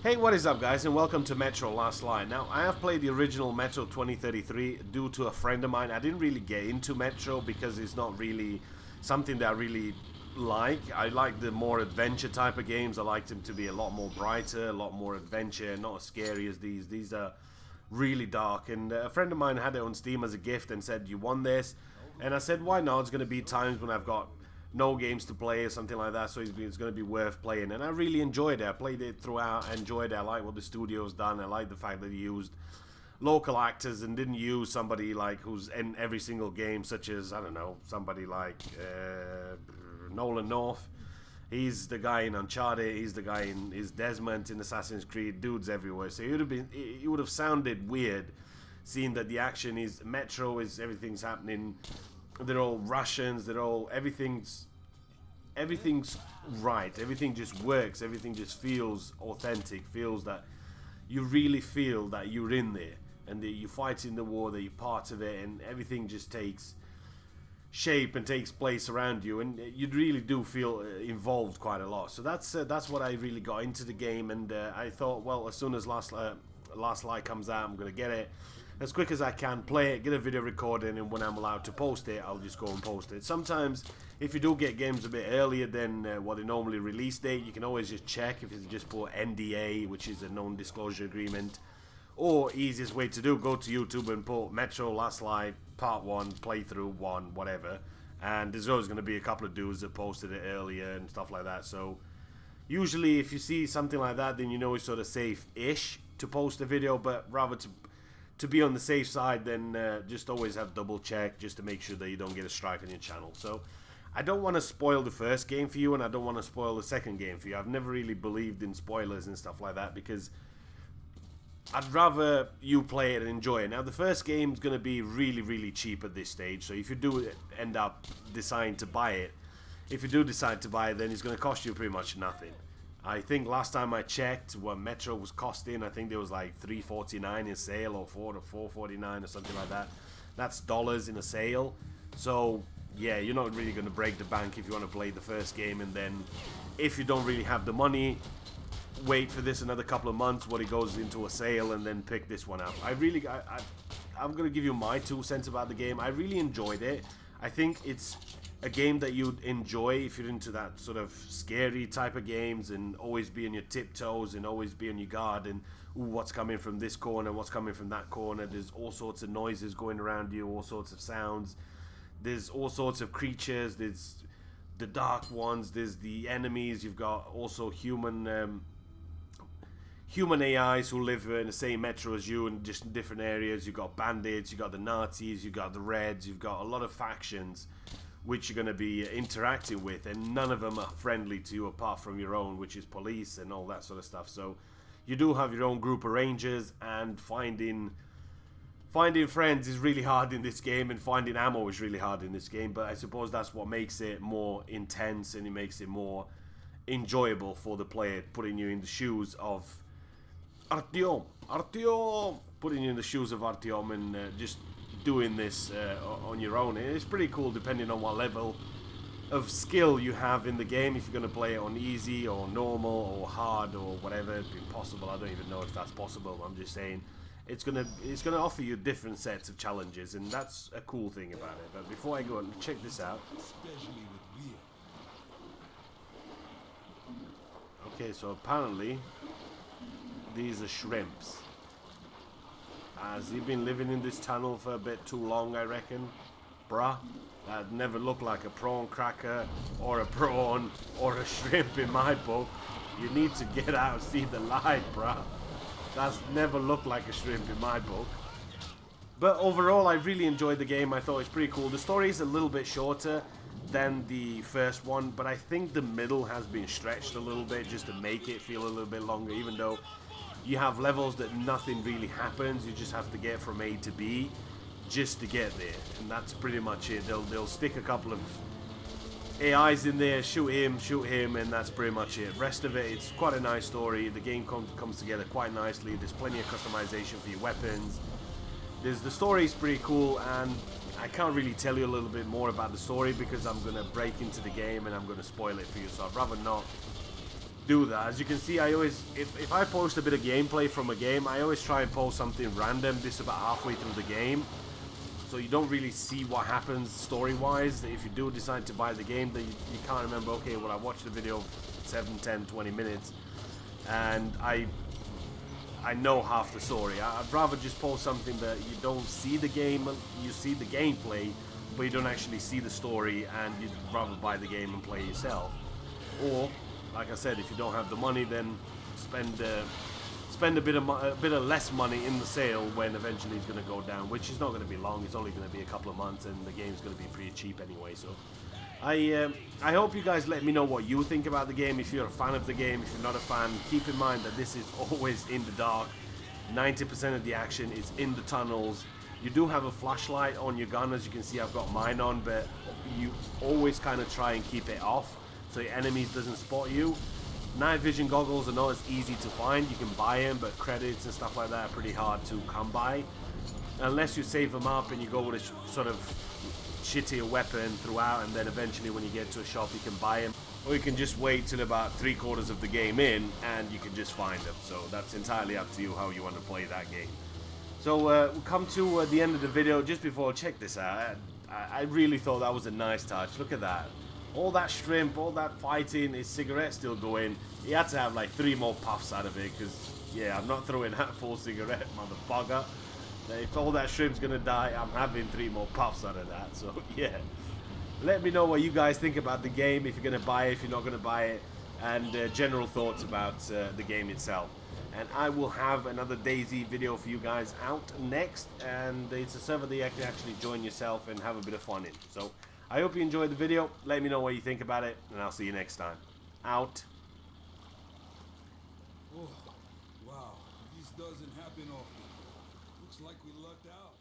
Hey, what is up guys, and welcome to Metro Last Light. Now, I have played the original Metro 2033 due to a friend of mine. I didn't really get into Metro because it's not really something that I really like. I like the more adventure type of games. I like them to be a lot more brighter, a lot more adventure, not as scary as these. These are really dark, and a friend of mine had it on Steam as a gift and said, "You won this?" And I said, "Why not? It's going to be times when I've got no games to play or something like that, so it's going to be worth playing." And I really enjoyed it. I played it throughout. I enjoyed it. I like what the studio's done. I like the fact that he used local actors and didn't use somebody like who's in every single game, such as, I don't know, somebody like Nolan North. He's the guy in Uncharted. He's the guy in Desmond in Assassin's Creed. Dudes everywhere. So it would have sounded weird seeing that the action is Metro, is everything's happening. They're all Russians. They're all everything's right. Everything just works. Everything just feels authentic. Feels that you really feel that you're in there and that you fight in the war. That you're part of it, and everything just takes shape and takes place around you, and you really do feel involved quite a lot. So that's what I really got into the game, and I thought, well, as soon as Last Light comes out, I'm gonna get it as quick as I can, play it, get a video recording, and when I'm allowed to post it, I'll just go and post it. Sometimes, if you do get games a bit earlier than what they normally release date, you can always just check if it's just for NDA, which is a non-disclosure agreement, or easiest way to do, go to YouTube and put Metro Last Light Part 1, Playthrough 1, whatever, and there's always going to be a couple of dudes that posted it earlier and stuff like that. So usually if you see something like that, then you know it's sort of safe-ish to post a video, but rather to be on the safe side, then just always have double check just to make sure that you don't get a strike on your channel. So I don't want to spoil the first game for you, and I don't want to spoil the second game for you. I've never really believed in spoilers and stuff like that, because I'd rather you play it and enjoy it. Now, the first game is going to be really, really cheap at this stage, so if you do end up deciding to buy it, then it's going to cost you pretty much nothing. I think last time I checked what Metro was costing, I think there was like $3.49 in sale, or $4.49 or something like that. That's dollars in a sale. So yeah, you're not really going to break the bank if you want to play the first game, and then if you don't really have the money, wait for this another couple of months when it goes into a sale, and then pick this one up. I'm going to give you my 2 cents about the game. I really enjoyed it. I think it's a game that you'd enjoy if you're into that sort of scary type of games, and always be on your tiptoes and always be on your guard, and ooh, what's coming from this corner, what's coming from that corner. There's all sorts of noises going around you, all sorts of sounds. There's all sorts of creatures. There's the dark ones, there's the enemies. You've got also human AIs who live in the same metro as you in just different areas. You've got bandits, you've got the Nazis, you've got the Reds, you've got a lot of factions which you're going to be interacting with, and none of them are friendly to you apart from your own, which is police and all that sort of stuff. So you do have your own group of rangers, and finding friends is really hard in this game, and finding ammo is really hard in this game, but I suppose that's what makes it more intense, and it makes it more enjoyable for the player, putting you in the shoes of Artyom, putting you in the shoes of Artyom, and just doing this on your own. And it's pretty cool depending on what level of skill you have in the game. If you're going to play it on easy or normal or hard or whatever, impossible, I don't even know if that's possible. I'm just saying it's gonna offer you different sets of challenges, and that's a cool thing about it. But before I go and check this out, okay, so apparently these are shrimps. Has he been living in this tunnel for a bit too long, I reckon? Bruh, that never looked like a prawn cracker or a prawn or a shrimp in my book. You need to get out and see the light, bruh. That's never looked like a shrimp in my book. But overall, I really enjoyed the game. I thought it's pretty cool. The story is a little bit shorter than the first one, but I think the middle has been stretched a little bit just to make it feel a little bit longer, even though you have levels that nothing really happens. You just have to get from A to B just to get there, and that's pretty much it. They'll stick a couple of AIs in there, shoot him, and that's pretty much it. Rest of it, it's quite a nice story. The game comes together quite nicely. There's plenty of customization for your weapons. The story is pretty cool, and I can't really tell you a little bit more about the story because I'm going to break into the game and I'm going to spoil it for you, so I'd rather not do that. As you can see, I always, if I post a bit of gameplay from a game, I always try and post something random this about halfway through the game, so you don't really see what happens story-wise. If you do decide to buy the game, then you can't remember, okay, well, I watched the video 7, 10, 20 minutes, and I know half the story. I'd rather just post something that you don't see the game, you see the gameplay, but you don't actually see the story, and you'd rather buy the game and play it yourself. Or, like I said, if you don't have the money, then spend a bit of less money in the sale when eventually it's going to go down, which is not going to be long. It's only going to be a couple of months, and the game's going to be pretty cheap anyway. So I hope you guys let me know what you think about the game. If you're a fan of the game, if you're not a fan, keep in mind that this is always in the dark. 90% of the action is in the tunnels. You do have a flashlight on your gun, as you can see. I've got mine on, but you always kind of try and keep it off so your enemies doesn't spot you. Night vision goggles are not as easy to find. You can buy them, but credits and stuff like that are pretty hard to come by. Unless you save them up and you go with a sort of shittier weapon throughout, and then eventually when you get to a shop you can buy them. Or you can just wait till about 3/4 of the game in and you can just find them. So that's entirely up to you how you want to play that game. So we'll come to the end of the video. Just before, check this out. I really thought that was a nice touch. Look at that. All that shrimp, all that fighting, his cigarette still going. He had to have like 3 more puffs out of it, because, yeah, I'm not throwing that full cigarette, motherfucker. If all that shrimp's gonna die, I'm having 3 more puffs out of that. So, yeah. Let me know what you guys think about the game, if you're gonna buy it, if you're not gonna buy it, and general thoughs about the game itself. And I will have another DayZ video for you guys out next, and it's a server that you can actually join yourself and have a bit of fun in. So I hope you enjoyed the video. Let me know what you think about it, and I'll see you next time. Out. Oh, wow. This doesn't happen often. Looks like we lucked out.